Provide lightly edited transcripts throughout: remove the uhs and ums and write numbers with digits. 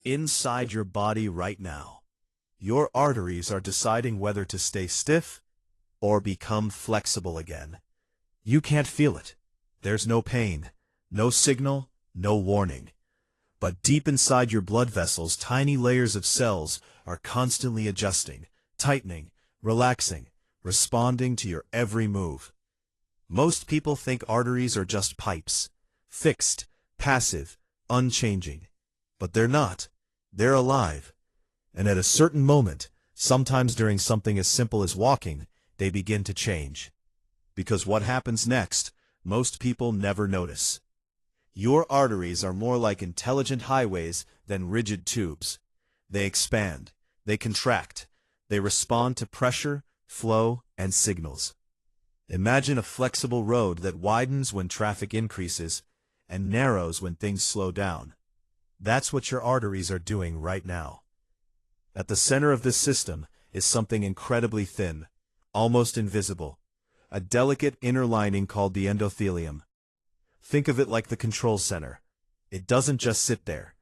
inside your body right now. Your arteries are deciding whether to stay stiff or become flexible again. You can't feel it. There's no pain, no signal, no warning. But deep inside your blood vessels, tiny layers of cells are constantly adjusting, tightening, relaxing, responding to your every move. Most people think arteries are just pipes, fixed, passive, unchanging. But they're not. They're alive. And at a certain moment, sometimes during something as simple as walking, they begin to change. Because what happens next, most people never notice. Your arteries are more like intelligent highways than rigid tubes. They expand, they contract, they respond to pressure, flow, and signals. Imagine a flexible road that widens when traffic increases and narrows when things slow down. That's what your arteries are doing right now. At the center of this system is something incredibly thin, almost invisible, a delicate inner lining called the endothelium. Think of it like the control center. It doesn't just sit there.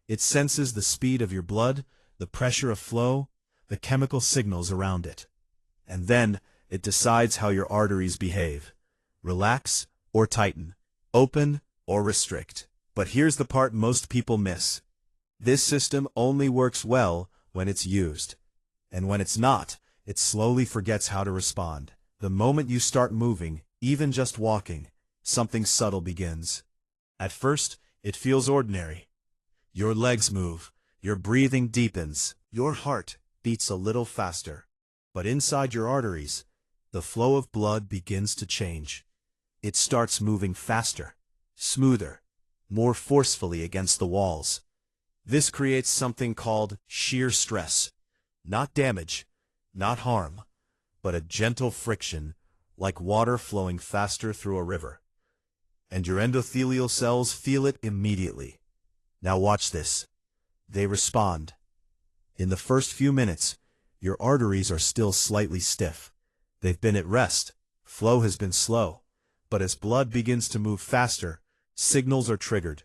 It senses the speed of your blood, the pressure of flow, the chemical signals around it. And then it decides how your arteries behave. Relax or tighten, open or restrict. But here's the part most people miss. This system only works well when it's used. And when it's not, it slowly forgets how to respond. The moment you start moving, even just walking, something subtle begins. At first, it feels ordinary. Your legs move, your breathing deepens, your heart beats a little faster. But inside your arteries, the flow of blood begins to change. It starts moving faster, smoother, more forcefully against the walls. This creates something called shear stress. Not damage, not harm, but a gentle friction, like water flowing faster through a river. And your endothelial cells feel it immediately. Now watch this. They respond. In the first few minutes, your arteries are still slightly stiff. They've been at rest. Flow has been slow. But as blood begins to move faster, signals are triggered.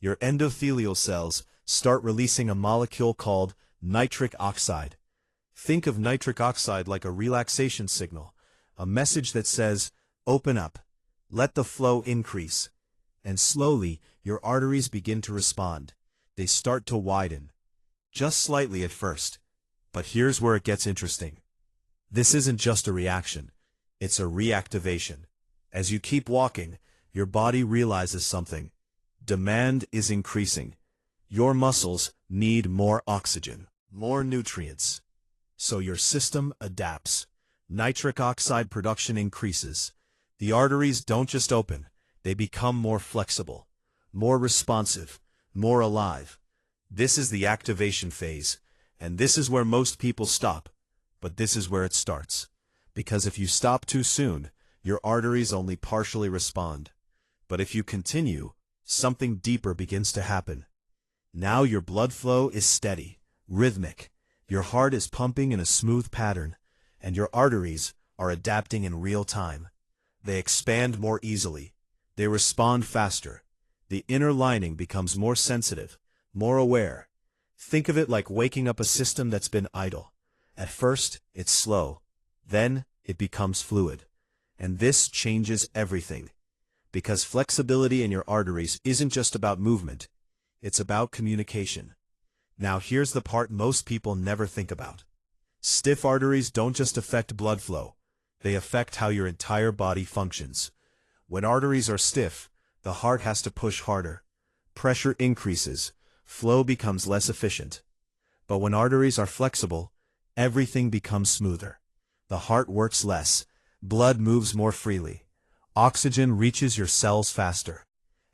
Your endothelial cells start releasing a molecule called nitric oxide. Think of nitric oxide like a relaxation signal, a message that says, open up, let the flow increase. And slowly, your arteries begin to respond. They start to widen. Just slightly at first. But here's where it gets interesting. This isn't just a reaction. It's a reactivation. As you keep walking, your body realizes something. Demand is increasing. Your muscles need more oxygen, more nutrients. So your system adapts. Nitric oxide production increases. The arteries don't just open, they become more flexible, more responsive, more alive. This is the activation phase, and this is where most people stop. But this is where it starts. Because if you stop too soon, your arteries only partially respond. But if you continue, something deeper begins to happen. Now your blood flow is steady, rhythmic. Your heart is pumping in a smooth pattern, and your arteries are adapting in real time. They expand more easily. They respond faster. The inner lining becomes more sensitive, more aware. Think of it like waking up a system that's been idle. At first, it's slow. Then, it becomes fluid. And this changes everything. Because flexibility in your arteries isn't just about movement. It's about communication. Now here's the part most people never think about. Stiff arteries don't just affect blood flow. They affect how your entire body functions. When arteries are stiff, the heart has to push harder. Pressure increases. Flow becomes less efficient. But when arteries are flexible, everything becomes smoother. The heart works less. Blood moves more freely. Oxygen reaches your cells faster.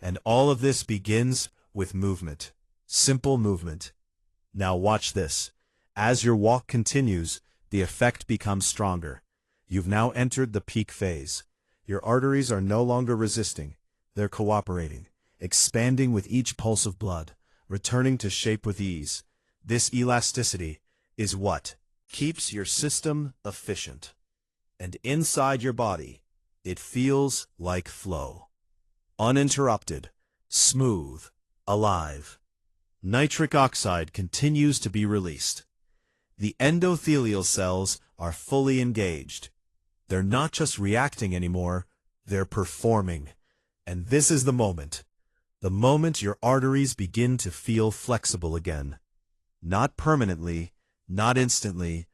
And all of this begins with movement. Simple movement. Now watch this. As your walk continues, the effect becomes stronger. You've now entered the peak phase. Your arteries are no longer resisting. They're cooperating, expanding with each pulse of blood, returning to shape with ease. This elasticity is what keeps your system efficient. And inside your body, it feels like flow. Uninterrupted, smooth, alive. Nitric oxide continues to be released. The endothelial cells are fully engaged. They're not just reacting anymore, they're performing. And this is the moment your arteries begin to feel flexible again. Not permanently, not instantly,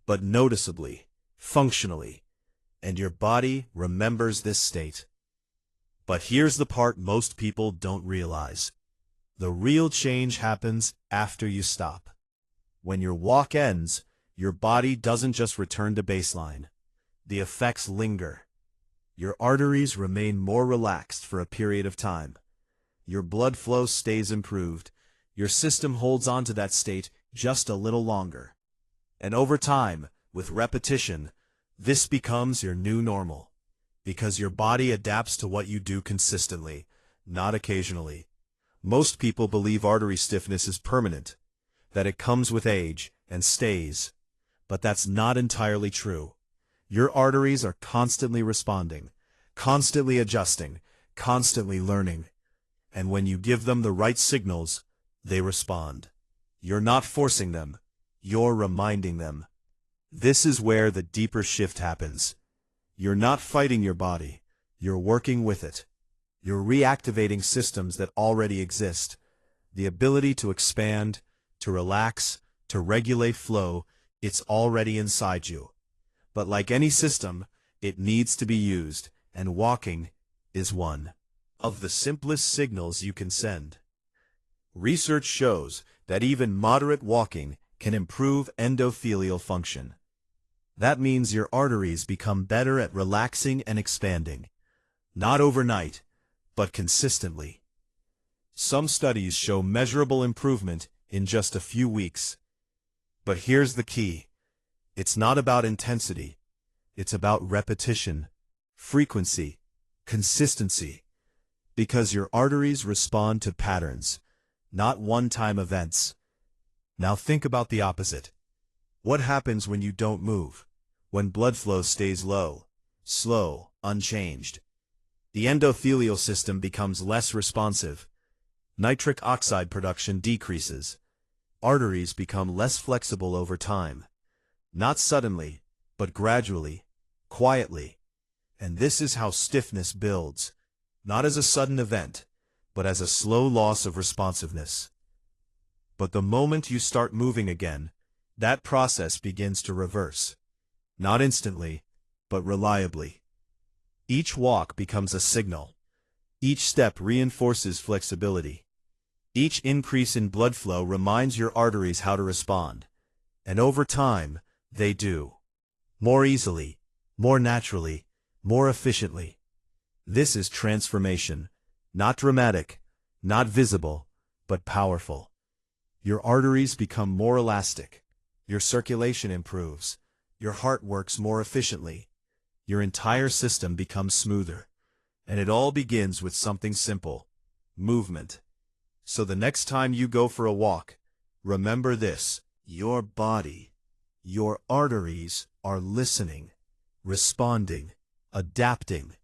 but noticeably, functionally. And your body remembers this state. But here's the part most people don't realize. The real change happens after you stop. When your walk ends, your body doesn't just return to baseline. The effects linger. Your arteries remain more relaxed for a period of time. Your blood flow stays improved. Your system holds on to that state just a little longer. And over time, with repetition, this becomes your new normal. Because your body adapts to what you do consistently, not occasionally. Most people believe artery stiffness is permanent, that it comes with age and stays. But that's not entirely true. Your arteries are constantly responding, constantly adjusting, constantly learning. And when you give them the right signals, they respond. You're not forcing them, you're reminding them. This is where the deeper shift happens. You're not fighting your body, you're working with it. You're reactivating systems that already exist. The ability to expand, to relax, to regulate flow, it's already inside you. But like any system, it needs to be used, and walking is one of the simplest signals you can send. Research shows that even moderate walking can improve endothelial function. That means your arteries become better at relaxing and expanding. Not overnight, but consistently. Some studies show measurable improvement in just a few weeks. But here's the key. It's not about intensity. It's about repetition, frequency, consistency. Because your arteries respond to patterns, not one-time events. Now think about the opposite. What happens when you don't move? When blood flow stays low, slow, unchanged? The endothelial system becomes less responsive. Nitric oxide production decreases. Arteries become less flexible over time. Not suddenly, but gradually, quietly. And this is how stiffness builds. Not as a sudden event, but as a slow loss of responsiveness. But the moment you start moving again, that process begins to reverse. Not instantly, but reliably. Each walk becomes a signal. Each step reinforces flexibility. Each increase in blood flow reminds your arteries how to respond. And over time, they do. More easily, more naturally, more efficiently. This is transformation. Not dramatic, not visible, but powerful. Your arteries become more elastic. Your circulation improves. Your heart works more efficiently. Your entire system becomes smoother. And it all begins with something simple: movement. So the next time you go for a walk, remember this: your body, your arteries are listening, responding, adapting.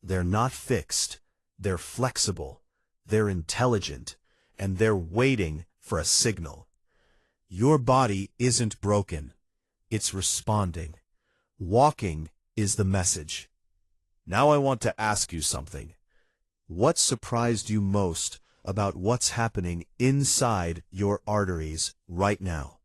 They're not fixed, they're flexible, they're intelligent, and they're waiting for a signal. Your body isn't broken, it's responding. Walking is the message. Now I want to ask you something. What surprised you most about what's happening inside your arteries right now?